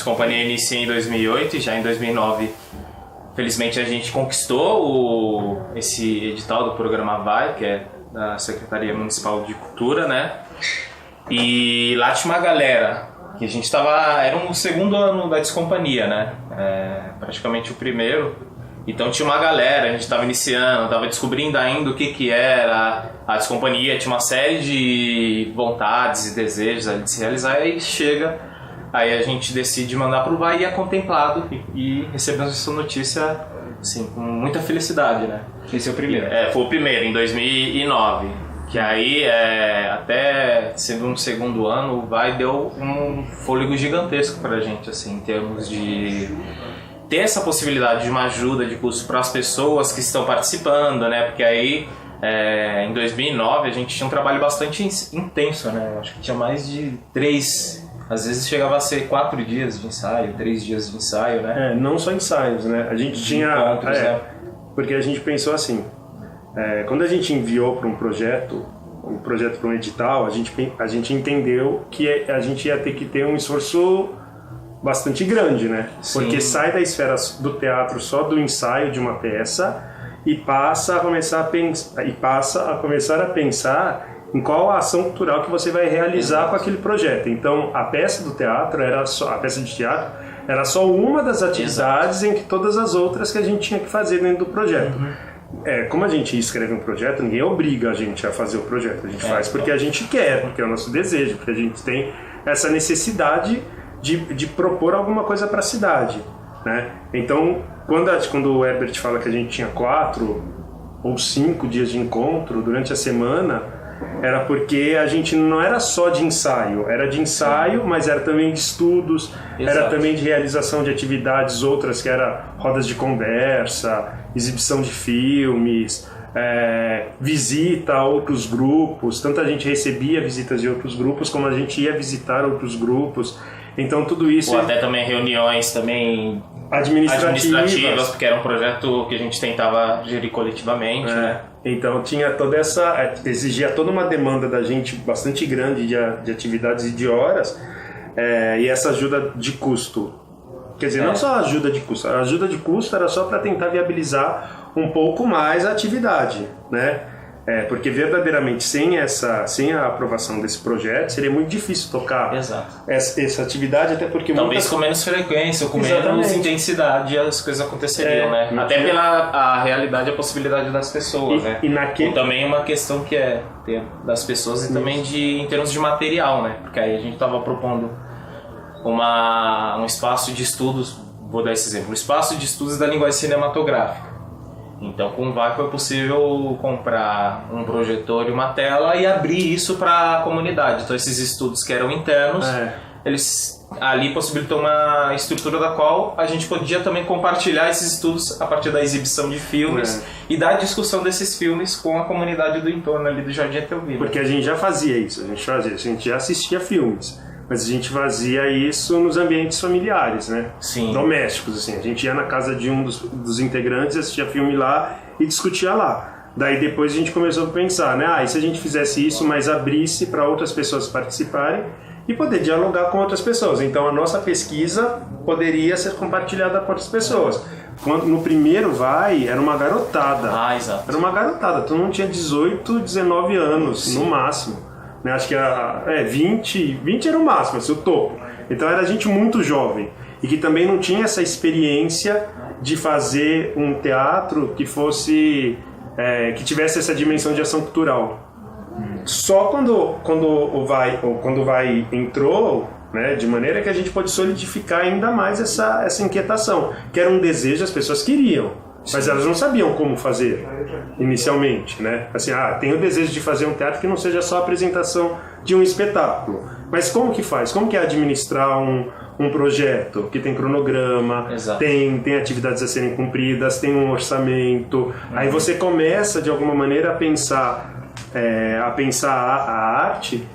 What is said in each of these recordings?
Descompanhia inicia em 2008 e já em 2009, felizmente, a gente conquistou esse edital do programa VAI, que é da Secretaria Municipal de Cultura, né? E lá tinha uma galera, que a gente era o segundo ano da Descompanhia, né? Praticamente o primeiro. Então tinha uma galera, a gente estava iniciando, estava descobrindo ainda o que era a Descompanhia, tinha uma série de vontades e desejos ali de se realizar, aí a gente decide mandar pro VAI e é contemplado e recebemos essa notícia assim, com muita felicidade, né? Esse é o primeiro? Foi o primeiro, em 2009, que aí, até sendo um segundo ano, o VAI deu um fôlego gigantesco pra gente, assim, em termos de ter essa possibilidade de uma ajuda de custo para as pessoas que estão participando, né? Porque aí, em 2009, a gente tinha um trabalho bastante intenso, né? Acho que tinha mais de 3, às vezes chegava a ser 4 dias de ensaio, 3 dias de ensaio, né? Não só ensaios, né? A gente tinha... encontros, né? Porque a gente pensou assim, quando a gente enviou para um projeto para um edital, a gente entendeu que a gente ia ter que ter um esforço bastante grande, né? Sim. Porque sai da esfera do teatro só do ensaio de uma peça e passa a começar a pensar em qual a ação cultural que você vai realizar com aquele projeto. Então, a peça de teatro era só uma das atividades em que todas as outras que a gente tinha que fazer dentro do projeto. Como a gente escreve um projeto, ninguém obriga a gente a fazer o projeto. A gente faz porque a gente quer, porque é o nosso desejo, porque a gente tem essa necessidade de propor alguma coisa para a cidade, né? Então, quando o Herbert fala que a gente tinha 4 ou 5 dias de encontro durante a semana, era porque a gente não era só de ensaio, mas era também de estudos, era também de realização de atividades outras, que era rodas de conversa, exibição de filmes, visita a outros grupos. Tanto a gente recebia visitas de outros grupos, como a gente ia visitar outros grupos. Então tudo isso... Ou até também reuniões também administrativas, porque era um projeto que a gente tentava gerir coletivamente, né? Então tinha exigia toda uma demanda da gente bastante grande de atividades e de horas, e essa ajuda de custo. Quer dizer, não só a ajuda de custo era só para tentar viabilizar um pouco mais a atividade, né? Porque verdadeiramente sem a aprovação desse projeto seria muito difícil tocar essa atividade, até porque talvez com menos frequência ou com menos intensidade as coisas aconteceriam, né? Até pela a realidade e a possibilidade das pessoas, né? E também uma questão que das pessoas e também em termos de material, né? Porque aí a gente estava propondo um espaço de estudos, vou dar esse exemplo, um espaço de estudos da linguagem cinematográfica. Então, com o VAI foi possível comprar um projetor e uma tela e abrir isso para a comunidade. Então, esses estudos que eram internos, eles ali possibilitou uma estrutura da qual a gente podia também compartilhar esses estudos a partir da exibição de filmes e da discussão desses filmes com a comunidade do entorno ali do Jardim Etelvino. Porque a gente já fazia isso, a gente já assistia filmes. Mas a gente fazia isso nos ambientes familiares, né? Sim. Domésticos, assim. A gente ia na casa de um dos integrantes, assistia filme lá e discutia lá. Daí depois a gente começou a pensar, né? E se a gente fizesse isso, mas abrisse para outras pessoas participarem e poder dialogar com outras pessoas. Então a nossa pesquisa poderia ser compartilhada com outras pessoas. No primeiro VAI, era uma garotada. Exato. Era uma garotada. Tu não tinha 18, 19 anos, no máximo. Acho que 20 era o máximo, assim, o topo. Então era gente muito jovem e que também não tinha essa experiência de fazer um teatro que fosse que tivesse essa dimensão de ação cultural. Só quando o VAI entrou, né, de maneira que a gente pôde solidificar ainda mais essa inquietação, que era um desejo, as pessoas queriam. Mas elas não sabiam como fazer inicialmente, né? Assim, tem o desejo de fazer um teatro que não seja só a apresentação de um espetáculo. Mas como que faz? Como que é administrar um projeto que tem cronograma, tem atividades a serem cumpridas, tem um orçamento? Aí você começa, de alguma maneira, a pensar a arte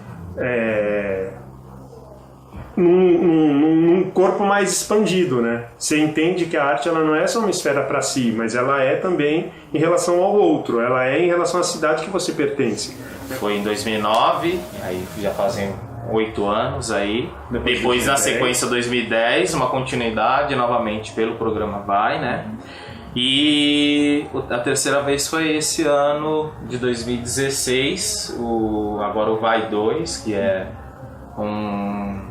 num corpo mais expandido, né? Você entende que a arte ela não é só uma esfera para si, mas ela é também em relação ao outro, ela é em relação à cidade que você pertence. Foi em 2009, aí já fazem 8 anos aí. Depois na sequência 2010, uma continuidade novamente pelo programa Vai, né? E a terceira vez foi esse ano de 2016, agora o Vai 2, que é uma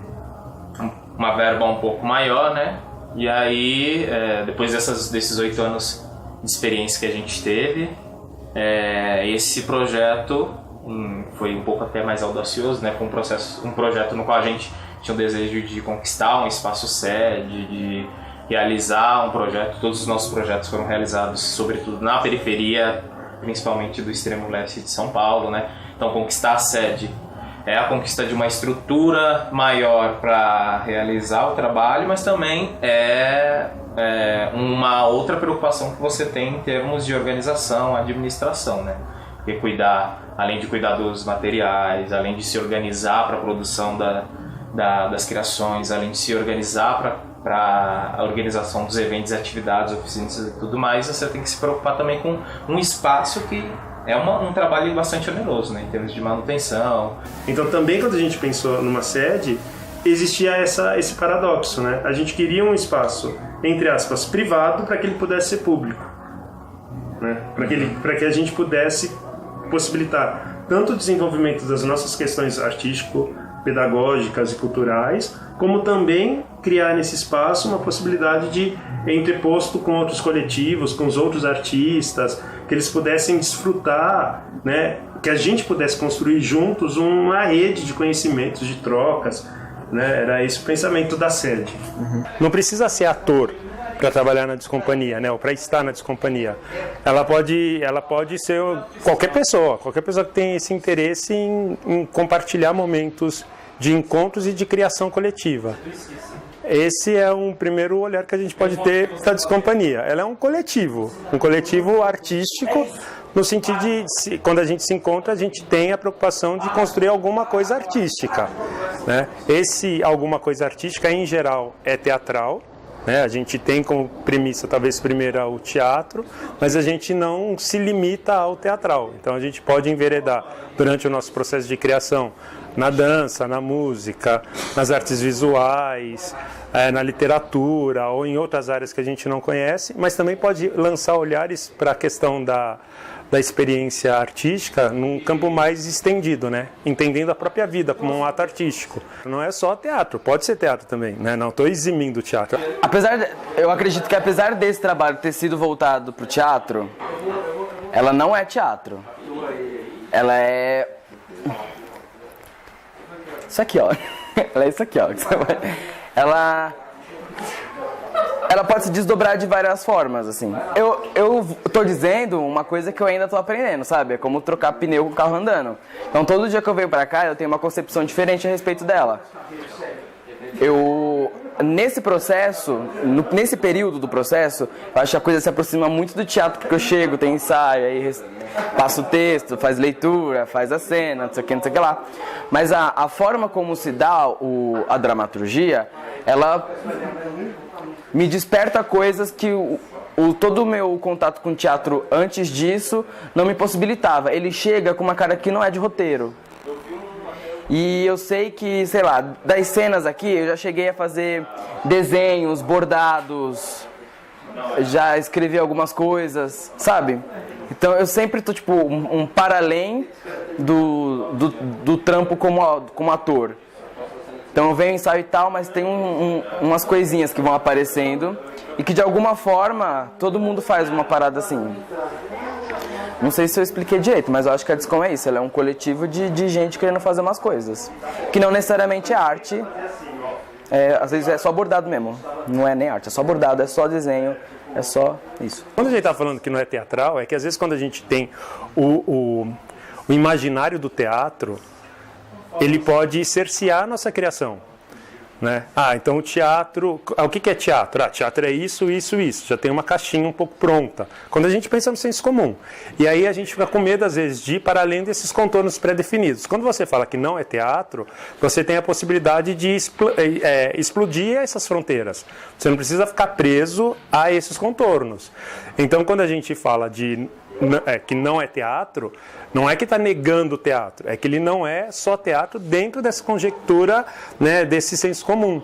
verba um pouco maior, né? E aí, depois desses 8 anos de experiência que a gente teve, esse projeto foi um pouco até mais audacioso, né? Foi um projeto no qual a gente tinha o desejo de conquistar um espaço sede, de realizar um projeto. Todos os nossos projetos foram realizados, sobretudo na periferia, principalmente do extremo leste de São Paulo, né? Então, conquistar a sede é a conquista de uma estrutura maior para realizar o trabalho, mas também é uma outra preocupação que você tem em termos de organização, administração, né? Porque além de cuidar dos materiais, além de se organizar para a produção das criações, além de se organizar para a organização dos eventos, atividades, oficinas e tudo mais, você tem que se preocupar também com um espaço que é um trabalho bastante oneroso, né, em termos de manutenção. Então também quando a gente pensou numa sede, existia esse paradoxo, né? A gente queria um espaço, entre aspas, privado para que ele pudesse ser público, né? Para que a gente pudesse possibilitar tanto o desenvolvimento das nossas questões artístico-pedagógicas e culturais, como também criar nesse espaço uma possibilidade de entreposto com outros coletivos, com os outros artistas, que eles pudessem desfrutar, né, que a gente pudesse construir juntos uma rede de conhecimentos, de trocas, né? Era esse o pensamento da sede. Não precisa ser ator para trabalhar na Descompanhia, né, ou para estar na Descompanhia. Ela pode ser qualquer pessoa que tem esse interesse em compartilhar momentos de encontros e de criação coletiva. Esse é um primeiro olhar que a gente pode ter da Descompanhia. Ela é um coletivo artístico, no sentido de, quando a gente se encontra, a gente tem a preocupação de construir alguma coisa artística, né? Esse alguma coisa artística, em geral, é teatral, né? A gente tem como premissa, talvez, primeira, o teatro, mas a gente não se limita ao teatral. Então, a gente pode enveredar, durante o nosso processo de criação, na dança, na música, nas artes visuais, na literatura ou em outras áreas que a gente não conhece, mas também pode lançar olhares para a questão da experiência artística num campo mais estendido, né? Entendendo a própria vida como um ato artístico. Não é só teatro, pode ser teatro também, né? Não estou eximindo o teatro. Eu acredito que apesar desse trabalho ter sido voltado para o teatro, ela não é teatro. Ela é... Isso aqui, ó. Ela é isso aqui, ó. Ela pode se desdobrar de várias formas, assim. Eu tô dizendo uma coisa que eu ainda tô aprendendo, sabe? É como trocar pneu com o carro andando. Então, todo dia que eu venho pra cá, eu tenho uma concepção diferente a respeito dela. Nesse processo, nesse período do processo, eu acho que a coisa se aproxima muito do teatro, porque eu chego, tem ensaio, aí passo o texto, faz leitura, faz a cena, não sei o que lá. Mas a forma como se dá a dramaturgia, ela me desperta coisas que todo o meu contato com o teatro antes disso não me possibilitava. Ele chega com uma cara que não é de roteiro. E eu sei que, sei lá, das cenas aqui, eu já cheguei a fazer desenhos, bordados, já escrevi algumas coisas, sabe? Então eu sempre tô, tipo, um para além do trampo como ator. Então eu venho, ensaio e tal, mas tem umas coisinhas que vão aparecendo e que de alguma forma todo mundo faz uma parada assim. Não sei se eu expliquei direito, mas eu acho que a Descom é isso. Ela é um coletivo de gente querendo fazer umas coisas. Que não necessariamente é arte. Às vezes é só bordado mesmo. Não é nem arte, é só bordado, é só desenho, é só isso. Quando a gente está falando que não é teatral, é que às vezes quando a gente tem o imaginário do teatro, ele pode cercear a nossa criação. Né? Então o teatro... O que é teatro? Teatro é isso, isso, isso. Já tem uma caixinha um pouco pronta. Quando a gente pensa no senso comum. E aí a gente fica com medo, às vezes, de ir para além desses contornos pré-definidos. Quando você fala que não é teatro, você tem a possibilidade de explodir essas fronteiras. Você não precisa ficar preso a esses contornos. Então, quando a gente fala de que não é teatro, não é que está negando o teatro, é que ele não é só teatro dentro dessa conjectura, né, desse senso comum.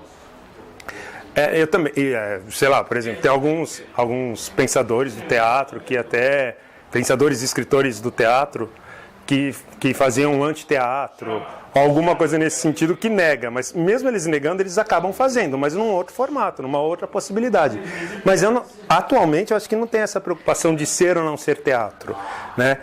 Eu também, sei lá, por exemplo, tem alguns pensadores do teatro, pensadores e escritores do teatro, que faziam um anfiteatro, alguma coisa nesse sentido que nega, mas mesmo eles negando, eles acabam fazendo, mas num outro formato, numa outra possibilidade. Mas atualmente eu acho que não tem essa preocupação de ser ou não ser teatro, né?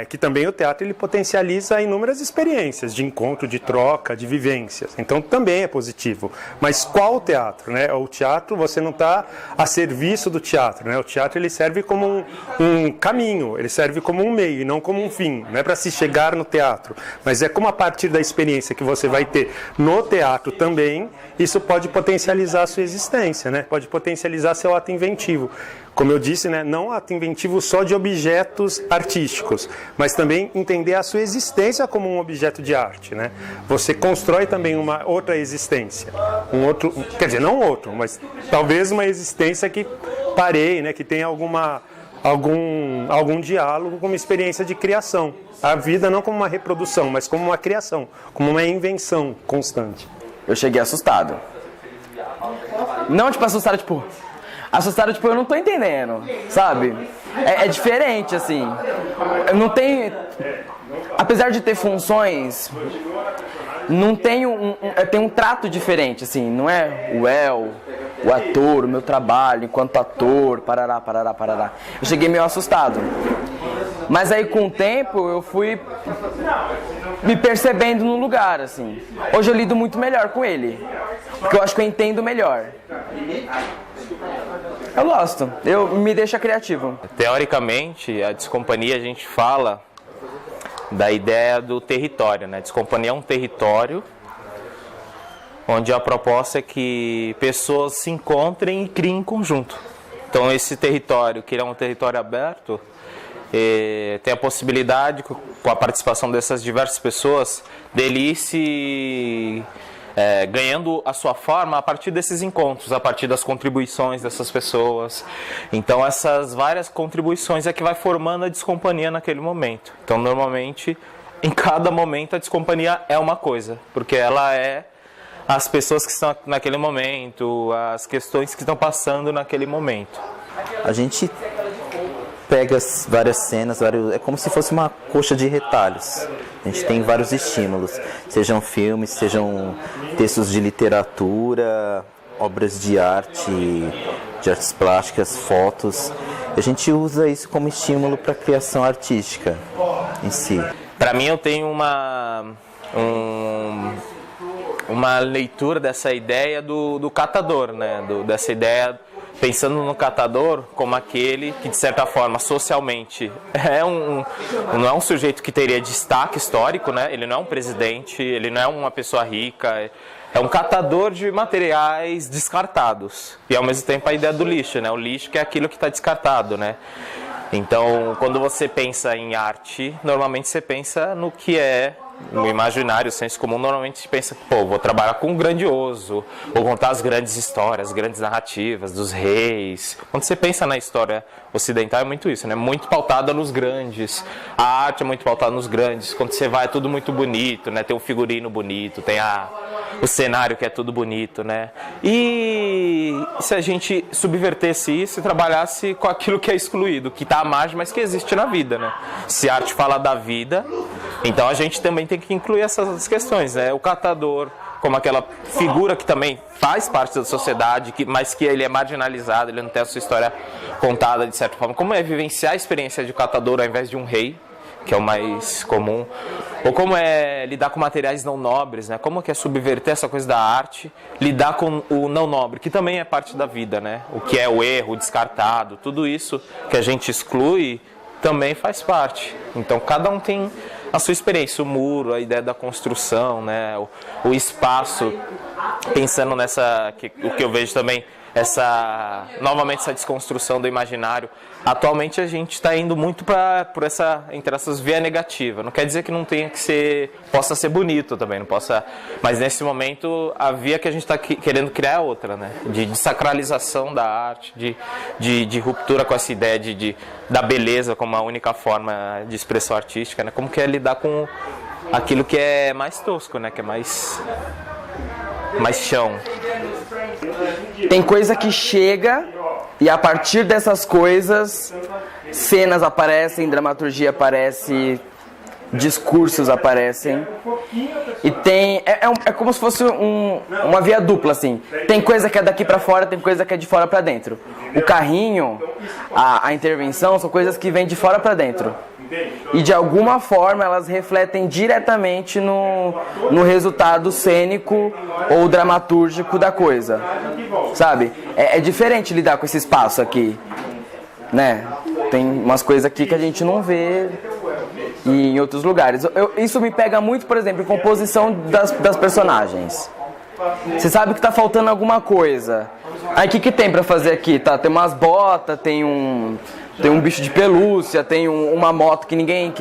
Que também o teatro ele potencializa inúmeras experiências de encontro, de troca, de vivências. Então também é positivo. Mas qual o teatro, né? O teatro, você não está a serviço do teatro, né? O teatro ele serve como um caminho, ele serve como um meio e não como um fim. Não é para se chegar no teatro, mas é como a partir da experiência que você vai ter no teatro também, isso pode potencializar a sua existência, né? Pode potencializar seu ato inventivo. Como eu disse, né, não ato inventivo só de objetos artísticos, mas também entender a sua existência como um objeto de arte, né? Você constrói também uma outra existência, quer dizer, não outro, mas talvez uma existência que pareie, né, que tenha algum diálogo com uma experiência de criação. A vida não como uma reprodução, mas como uma criação, como uma invenção constante. Eu cheguei assustado. Não, assustado, eu não tô entendendo, sabe? É diferente, assim. Não tem... Apesar de ter funções, não tem tem um trato diferente, assim. Não é o ator, o meu trabalho enquanto ator, parará. Eu cheguei meio assustado. Mas aí, com o tempo, eu fui me percebendo no lugar, assim. Hoje eu lido muito melhor com ele, porque eu acho que eu entendo melhor. Eu gosto, me deixa criativo. Teoricamente, a Descompanhia, a gente fala da ideia do território, né? Descompanhia é um território onde a proposta é que pessoas se encontrem e criem em conjunto. Então, esse território, que é um território aberto, tem a possibilidade, com a participação dessas diversas pessoas, dele ir se ganhando a sua forma a partir desses encontros, a partir das contribuições dessas pessoas. Então essas várias contribuições é que vai formando a Descompanhia naquele momento. Então normalmente, em cada momento, a Descompanhia é uma coisa, porque ela é as pessoas que estão naquele momento, as questões que estão passando naquele momento. A gente pega várias cenas, é como se fosse uma coxa de retalhos. A gente tem vários estímulos, sejam filmes, sejam textos de literatura, obras de artes plásticas, fotos. A gente usa isso como estímulo para a criação artística em si. Para mim, eu tenho uma leitura dessa ideia do catador, né? Dessa ideia, pensando no catador como aquele que, de certa forma, socialmente não é um sujeito que teria destaque histórico, né? Ele não é um presidente, ele não é uma pessoa rica, é um catador de materiais descartados. E, ao mesmo tempo, a ideia do lixo, né? O lixo que é aquilo que está descartado, né? Então, quando você pensa em arte, normalmente você pensa no que é no imaginário, o senso comum, normalmente se pensa, vou trabalhar com o grandioso, vou contar as grandes histórias, grandes narrativas dos reis. Quando você pensa na história ocidental é muito isso, né? Muito pautada nos grandes, a arte é muito pautada nos grandes. Quando você vai é tudo muito bonito, né? Tem um figurino bonito, tem o cenário que é tudo bonito, né? E se a gente subvertesse isso e trabalhasse com aquilo que é excluído, que está à margem, mas que existe na vida, né? Se a arte fala da vida, então a gente também tem que incluir essas questões, né? O catador, como aquela figura que também faz parte da sociedade, mas que ele é marginalizado, ele não tem a sua história contada de certa forma. Como é vivenciar a experiência de catador ao invés de um rei, que é o mais comum? Ou como é lidar com materiais não nobres, né? Como que é subverter essa coisa da arte, lidar com o não nobre, que também é parte da vida, né? O que é o erro, o descartado, tudo isso que a gente exclui também faz parte. Então cada um tem a sua experiência, o muro, a ideia da construção, né? O espaço, pensando o que eu vejo também novamente essa desconstrução do imaginário. Atualmente a gente está indo muito por essa, entre essas, via negativa. Não quer dizer que não tenha que ser, possa ser bonito também, não possa, mas nesse momento a via que a gente está querendo criar é outra, né? De sacralização da arte, de ruptura com essa ideia da beleza como a única forma de expressão artística, né? Como que é lidar com aquilo que é mais tosco, né? Que é mais chão. Tem coisa que chega e a partir dessas coisas cenas aparecem, dramaturgia aparece, discursos aparecem e tem é como se fosse uma via dupla assim. Tem coisa que é daqui pra fora, tem coisa que é de fora pra dentro. O carrinho, a intervenção são coisas que vêm de fora pra dentro. E de alguma forma elas refletem diretamente no resultado cênico ou dramatúrgico da coisa, sabe? É diferente lidar com esse espaço aqui, né? Tem umas coisas aqui que a gente não vê em outros lugares. Isso me pega muito, por exemplo, em composição das personagens. Você sabe que tá faltando alguma coisa. Aí o que tem pra fazer aqui? Tá, tem umas botas, tem um bicho de pelúcia, tem uma moto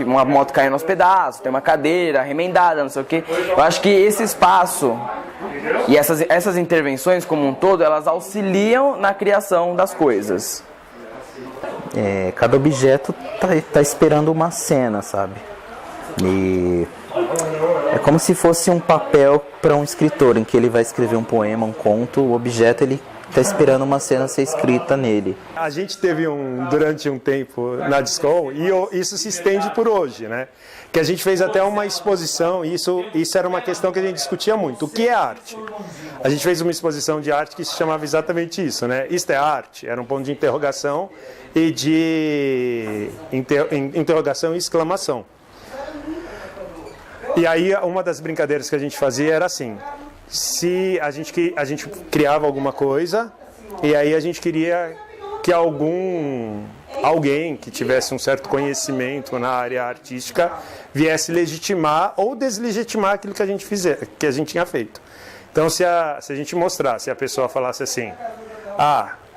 uma moto caindo aos pedaços, tem uma cadeira remendada, não sei o quê. Eu acho que esse espaço e essas intervenções como um todo, elas auxiliam na criação das coisas. Cada objeto tá esperando uma cena, sabe? E é como se fosse um papel para um escritor, em que ele vai escrever um poema, um conto, o objeto ele está esperando uma cena ser escrita nele. A gente teve durante um tempo na Discom, e isso se estende por hoje, né? Que a gente fez até uma exposição, e isso era uma questão que a gente discutia muito. O que é arte? A gente fez uma exposição de arte que se chamava exatamente isso, né? Isto é arte? Era um ponto de interrogação e de interrogação e exclamação. E aí uma das brincadeiras que a gente fazia era assim: se a gente criava alguma coisa e aí a gente queria que alguém que tivesse um certo conhecimento na área artística viesse legitimar ou deslegitimar aquilo que a gente tinha feito. Então se a gente mostrasse, se a pessoa falasse assim: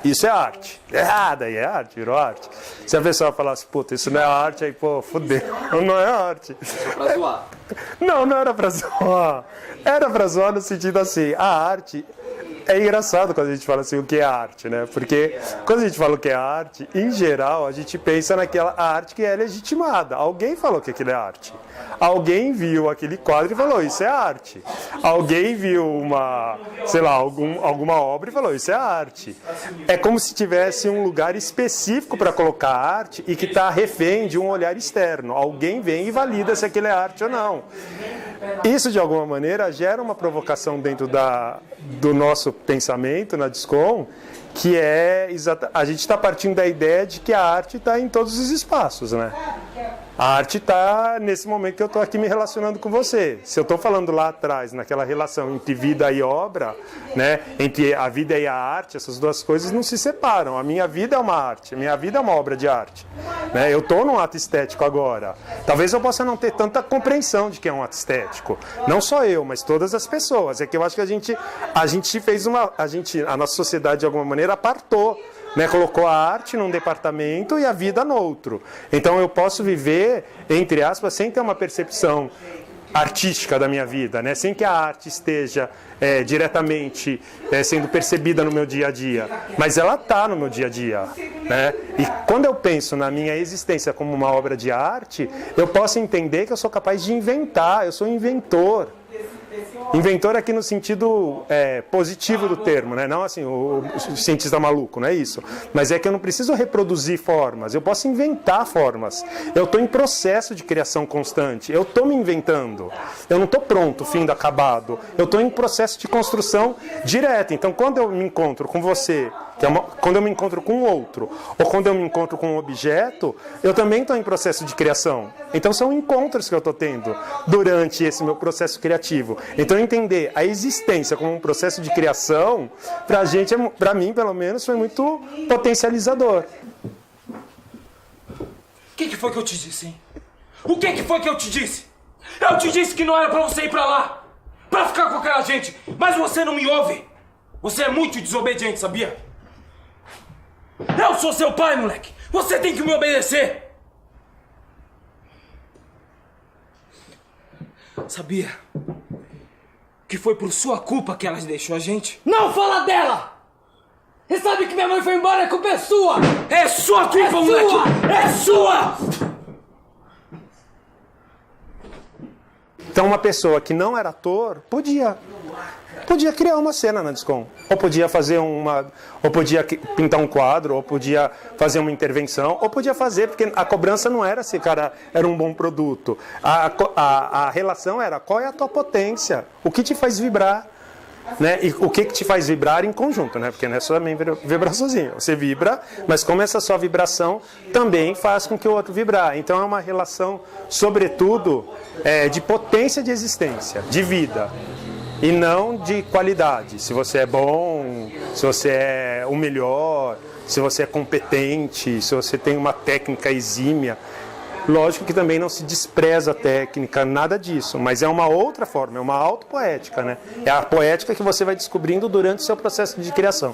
isso é arte. Daí é arte, virou arte. Se a pessoa falasse: puta, isso não é arte, aí fudeu, não é arte. Pra zoar. Não era pra zoar. Era pra zoar no sentido assim, a arte... É engraçado quando a gente fala assim, o que é arte, né? Porque quando a gente fala o que é arte, em geral, a gente pensa naquela arte que é legitimada. Alguém falou que aquilo é arte. Alguém viu aquele quadro e falou, isso é arte. Alguém viu alguma obra e falou, isso é arte. É como se tivesse um lugar específico para colocar arte e que está refém de um olhar externo. Alguém vem e valida se aquilo é arte ou não. Isso, de alguma maneira, gera uma provocação dentro do nosso pensamento na Discom, que a gente está partindo da ideia de que a arte está em todos os espaços, né? A arte está nesse momento que eu estou aqui me relacionando com você. Se eu estou falando lá atrás, naquela relação entre vida e obra, né, entre a vida e a arte, essas duas coisas não se separam. A minha vida é uma arte, a minha vida é uma obra de arte. Né? Eu estou num ato estético agora. Talvez eu possa não ter tanta compreensão de que é um ato estético. Não só eu, mas todas as pessoas. É que eu acho que a gente fez a nossa sociedade, de alguma maneira, apartou. Né, colocou a arte num departamento e a vida no outro. Então eu posso viver, entre aspas, sem ter uma percepção artística da minha vida, né, sem que a arte esteja diretamente sendo percebida no meu dia a dia. Mas ela está no meu dia a dia. Né? E quando eu penso na minha existência como uma obra de arte, eu posso entender que eu sou capaz de inventar, eu sou inventor. Inventor aqui no sentido positivo do termo, né? Não assim, o cientista maluco, não é isso. Mas é que eu não preciso reproduzir formas, eu posso inventar formas. Eu estou em processo de criação constante, eu estou me inventando. Eu não estou pronto, fim do acabado. Eu estou em processo de construção direta. Então, quando eu me encontro com você, quando eu me encontro com o outro, ou quando eu me encontro com um objeto, eu também estou em processo de criação. Então, são encontros que eu estou tendo durante esse meu processo criativo. Então, entender a existência como um processo de criação, para mim, pelo menos, foi muito potencializador. O que foi que eu te disse, hein? O que foi que eu te disse? Eu te disse que não era pra você ir pra lá, pra ficar com aquela gente, mas você não me ouve. Você é muito desobediente, sabia? Eu sou seu pai, moleque! Você tem que me obedecer! Sabia que foi por sua culpa que ela deixou a gente? Não fala dela! Você sabe que minha mãe foi embora, a culpa é sua! É sua culpa, moleque! É sua! Então uma pessoa que não era ator podia criar uma cena na Descom. Ou podia fazer ou podia pintar um quadro, ou podia fazer uma intervenção, ou podia fazer, porque a cobrança não era se o cara era um bom produto. A relação era qual é a tua potência, o que te faz vibrar. Né? E o que te faz vibrar em conjunto, né? Porque não é só vibrar sozinho. Você vibra, mas como essa sua vibração também faz com que o outro vibrar. Então é uma relação, sobretudo, de potência de existência, de vida. E não de qualidade. Se você é bom, se você é o melhor, se você é competente, se você tem uma técnica exímia. Lógico que também não se despreza a técnica, nada disso, mas é uma outra forma, é uma autopoética, né? É a poética que você vai descobrindo durante o seu processo de criação.